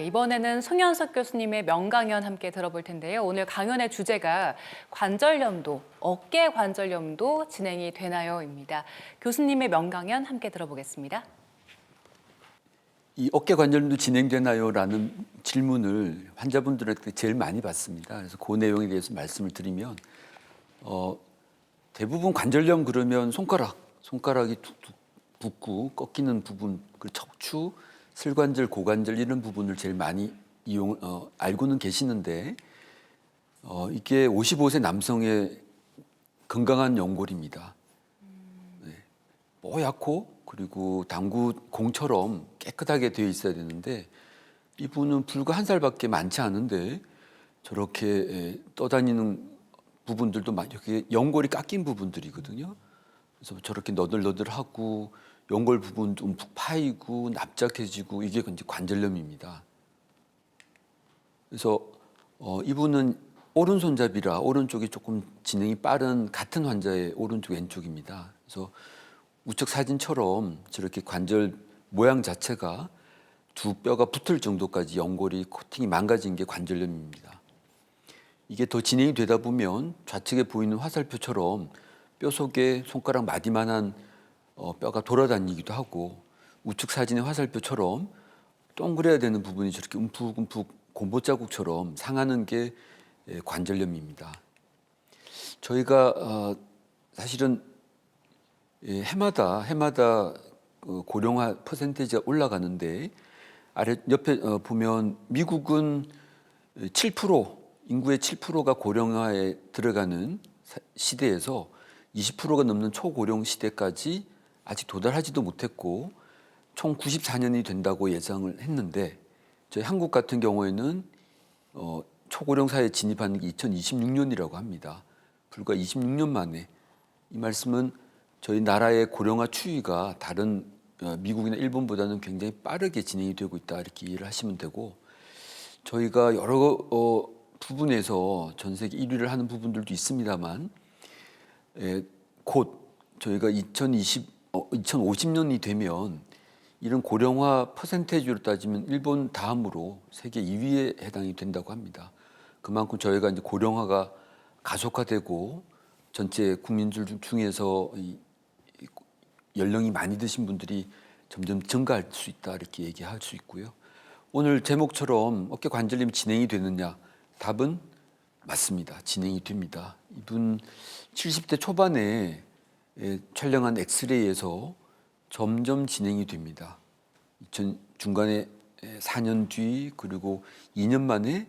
이번에는 송현석 교수님의 명강연 함께 들어볼 텐데요. 오늘 강연의 주제가 관절염도, 어깨 관절염도 진행이 되나요?입니다. 교수님의 명강연 함께 들어보겠습니다. 이 어깨 관절염도 진행되나요?라는 질문을 환자분들한테 제일 많이 받습니다. 그래서 그 내용에 대해서 말씀을 드리면 대부분 관절염 그러면 손가락이 툭툭 붓고 꺾이는 부분, 그 척추, 슬관절, 고관절 이런 부분을 제일 많이 알고는 계시는데 이게 55세 남성의 건강한 연골입니다. 네. 뽀얗고 그리고 당구 공처럼 깨끗하게 되어 있어야 되는데 이분은 불과 1살밖에 많지 않은데 저렇게 떠다니는 부분들도 이렇게 연골이 깎인 부분들이거든요. 그래서 저렇게 너덜너덜하고 연골 부분 좀 푹 파이고 납작해지고 이게 이제 관절염입니다. 그래서 이분은 오른손잡이라 오른쪽이 조금 진행이 빠른 같은 환자의 오른쪽 왼쪽입니다. 그래서 우측 사진처럼 저렇게 관절 모양 자체가 두 뼈가 붙을 정도까지 연골이 코팅이 망가진 게 관절염입니다. 이게 더 진행이 되다 보면 좌측에 보이는 화살표처럼 뼈 속에 손가락 마디만한 뼈가 돌아다니기도 하고 우측 사진의 화살표처럼 동그래야 되는 부분이 저렇게 움푹움푹 곰보 자국처럼 상하는 게 관절염입니다. 저희가 사실은 해마다 고령화 퍼센테이지가 올라가는데 옆에 보면 미국은 7% 인구의 7%가 고령화에 들어가는 시대에서 20%가 넘는 초고령 시대까지 아직 도달하지도 못했고 총 94년이 된다고 예상을 했는데 저희 한국 같은 경우에는 초고령 사회에 진입하는 게 2026년이라고 합니다. 불과 26년 만에. 이 말씀은 저희 나라의 고령화 추이가 다른 미국이나 일본보다는 굉장히 빠르게 진행이 되고 있다 이렇게 이해를 하시면 되고 저희가 여러 부분에서 전 세계 1위를 하는 부분들도 있습니다만 곧 저희가 2050년이 되면 이런 고령화 퍼센테이지로 따지면 일본 다음으로 세계 2위에 해당이 된다고 합니다. 그만큼 저희가 이제 고령화가 가속화되고 전체 국민들 중에서 연령이 많이 드신 분들이 점점 증가할 수 있다 이렇게 얘기할 수 있고요. 오늘 제목처럼 어깨 관절염이 진행이 되느냐? 답은 맞습니다. 진행이 됩니다. 이분 70대 초반에 촬영한 엑스레이에서 점점 진행이 됩니다. 중간에 4년 뒤 그리고 2년 만에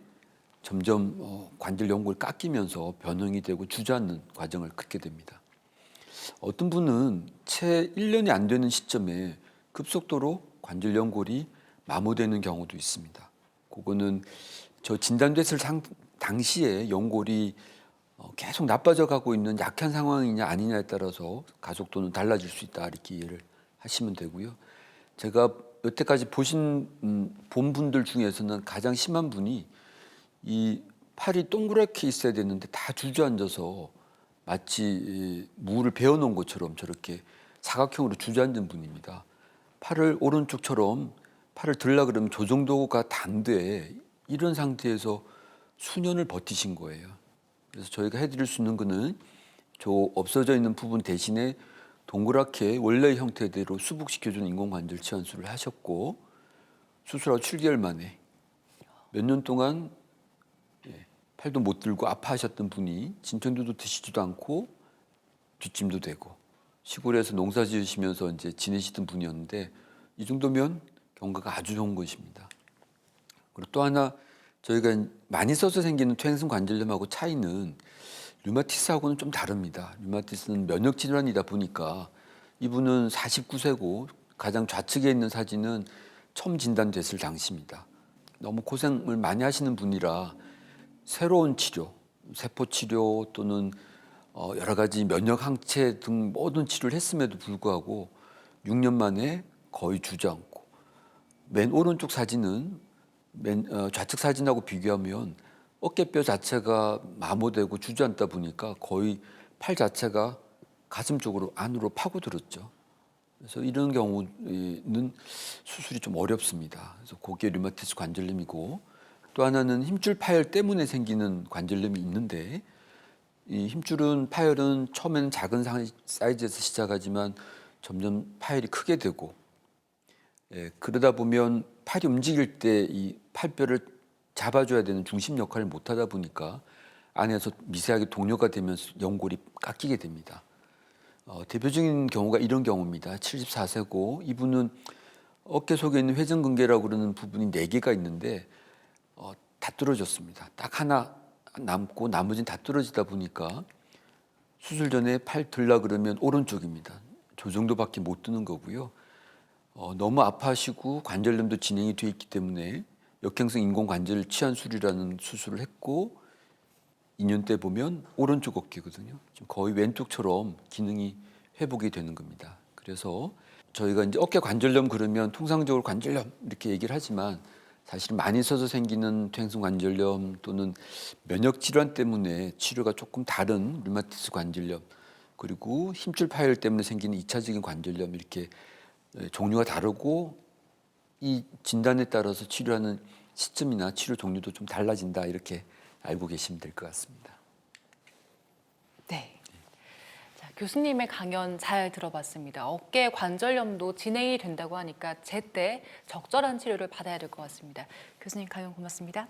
점점 관절 연골이 깎이면서 변형이 되고 주저앉는 과정을 겪게 됩니다. 어떤 분은 채 1년이 안 되는 시점에 급속도로 관절 연골이 마모되는 경우도 있습니다. 그거는 저 진단됐을 당시에 연골이 계속 나빠져 가고 있는 약한 상황이냐 아니냐에 따라서 가속도는 달라질 수 있다 이렇게 이해를 하시면 되고요. 제가 여태까지 본 분들 중에서는 가장 심한 분이 이 팔이 동그랗게 있어야 되는데 다 주저앉아서 마치 무를 베어놓은 것처럼 저렇게 사각형으로 주저앉은 분입니다. 팔을 오른쪽처럼 팔을 들라 그러면 저 정도가 단데 이런 상태에서 수년을 버티신 거예요. 그래서 저희가 해드릴 수 있는 거는 저 없어져 있는 부분 대신에 동그랗게 원래의 형태대로 수복시켜주는 인공관절 치환술을 하셨고 수술하고 7개월 만에 몇 년 동안 팔도 못 들고 아파하셨던 분이 진통제도 드시지도 않고 뒷짐도 되고 시골에서 농사 지으시면서 이제 지내시던 분이었는데 이 정도면 경과가 아주 좋은 것입니다. 그리고 또 하나 저희가 많이 써서 생기는 퇴행성 관절염하고 차이는 류마티스하고는 좀 다릅니다. 류마티스는 면역 질환이다 보니까 이분은 49세고 가장 좌측에 있는 사진은 처음 진단됐을 당시입니다. 너무 고생을 많이 하시는 분이라 새로운 치료, 세포 치료 또는 여러 가지 면역 항체 등 모든 치료를 했음에도 불구하고 6년 만에 거의 주저앉고 맨 오른쪽 사진은 좌측 사진하고 비교하면 어깨뼈 자체가 마모되고 주저앉다 보니까 거의 팔 자체가 가슴 쪽으로 안으로 파고들었죠. 그래서 이런 경우는 수술이 좀 어렵습니다. 그래서 그게 류마티스 관절염이고 또 하나는 힘줄 파열 때문에 생기는 관절염이 있는데 이 힘줄은 파열은 처음에는 작은 사이즈에서 시작하지만 점점 파열이 크게 되고 그러다 보면 팔이 움직일 때 이 팔뼈를 잡아줘야 되는 중심 역할을 못하다 보니까 안에서 미세하게 동요가 되면서 연골이 깎이게 됩니다. 대표적인 경우가 이런 경우입니다. 74세고 이분은 어깨 속에 있는 회전근개라고 그러는 부분이 4개가 있는데 다 뚫어졌습니다. 딱 하나 남고 나머지는 다 뚫어지다 보니까 수술 전에 팔 들라 그러면 오른쪽입니다. 저 정도밖에 못 드는 거고요. 너무 아파하시고 관절염도 진행이 돼 있기 때문에 역행성 인공관절 치환술이라는 수술을 했고 2년 때 보면 오른쪽 어깨거든요. 지금 거의 왼쪽처럼 기능이 회복이 되는 겁니다. 그래서 저희가 이제 어깨 관절염 그러면 통상적으로 관절염 이렇게 얘기를 하지만 사실 많이 서서 생기는 퇴행성 관절염 또는 면역 질환 때문에 치료가 조금 다른 류마티스 관절염 그리고 힘줄 파열 때문에 생기는 2차적인 관절염 이렇게 종류가 다르고 이 진단에 따라서 치료하는 시점이나 치료 종류도 좀 달라진다 이렇게 알고 계시면 될 것 같습니다. 네. 자, 교수님의 강연 잘 들어봤습니다. 어깨 관절염도 진행이 된다고 하니까 제때 적절한 치료를 받아야 될 것 같습니다. 교수님 강연 고맙습니다.